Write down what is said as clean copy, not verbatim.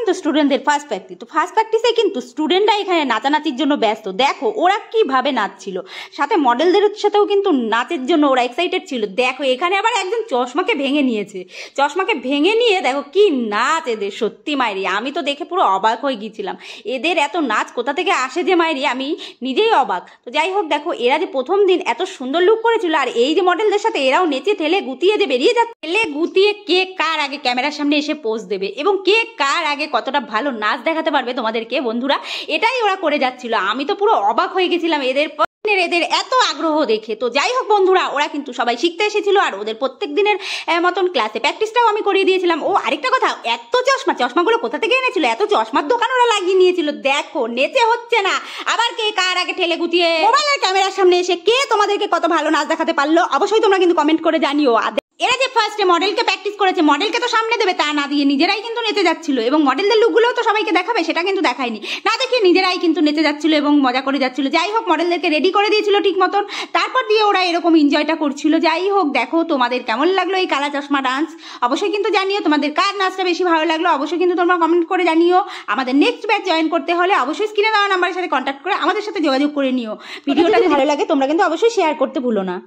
কিন্তু স্টুডেন্টদের first practice. তো ফার্স্ট প্র্যাকটিসে কিন্তু স্টুডেন্টরা এখানে নাচানাচির জন্য ব্যস্ত। দেখো ওরা কিভাবে নাচছিল, সাথে মডেলদের সাথেও কিন্তু নাচের জন্য ওরা এক্সাইটেড ছিল। দেখো এখানে আবার একজন চশমাকে ভেঙে নিয়েছে, চশমাকে ভেঙে নিয়ে দেখো কি নাচ এদের, সত্যি মাইরি আমি তো দেখে পুরো অবাক হয়ে গিয়েছিলাম। এদের এত নাচ কোথা থেকে আসে যে মাইরি, আমি নিজেই অবাক। তো যাই হোক, দেখো এরা যে প্রথম দিন এত সুন্দর লুক করেছিল, আর এই যে মডেলদের সাথে এরাও নেচে ঠেলে গুতিয়ে যে বেরিয়ে যাচ্ছে, ঠেলে গুতিয়ে কে কার আগে ক্যামেরার সামনে এসে পোজ দেবে এবং কে কার আগে কতটা ভালো নাচ দেখাতে পারবে তোমাদেরকে বন্ধুরা, এটাই ওরা করে যাচ্ছিল। আমি তো পুরো অবাক হয়ে গেছিলাম এদের এত আগ্রহ দেখে। তো যাই হোক বন্ধুরা, ওরা কিন্তু সবাই শিখতে এসেছিল, আর ওদের প্রত্যেক দিনের মতন ক্লাসে প্র্যাকটিসটাও আমি করিয়ে দিয়েছিলাম। ও আরেকটা কথা, এত চশমাগুলো কোথা থেকে এনেছিল? এত চশমার দোকান ওরা লাগিয়ে নিয়েছিল। দেখো নেচে হচ্ছে না, আবার কে কার আগে ঠেলে গুতিয়ে মোবাইলের ক্যামেরার সামনে এসে কে তোমাদেরকে কত ভালো নাচ দেখাতে পারলো অবশ্যই তোমরা কিন্তু কমেন্ট করে জানিও। এরা যে ফার্স্টে মডেলকে প্র্যাকটিস করেছে, মডেলকে তো সামনে দেবে তা না দিয়ে নিজেরাই কিন্তু নেচে যাচ্ছিল, এবং মডেলদের লুকগুলোও তো সবাইকে দেখাবে সেটা কিন্তু দেখায়নি, না দেখে নিজেরাই কিন্তু নেচে যাচ্ছিল এবং মজা করে যাচ্ছিল। যাই হোক, মডেলদেরকে রেডি করে দিয়েছিল ঠিক মতন, তারপর দিয়ে ওরা এরকম এনজয়টা করছিল। যাই হোক, দেখো তোমাদের কেমন লাগলো এই কালা চশমা ডান্স অবশ্যই কিন্তু জানিও। তোমাদের কার নাচটা বেশি ভালো লাগলো অবশ্যই কিন্তু তোমরা কমেন্ট করে জানিও। আমাদের নেক্সট ব্যাচ জয়েন করতে হলে অবশ্যই স্ক্রিনে দেওয়া নাম্বারের সাথে কন্ট্যাক্ট করে আমাদের সাথে যোগাযোগ করে নিও। ভিডিওটা যদি ভালো লাগে তোমরা কিন্তু অবশ্যই শেয়ার করতে ভুলো না।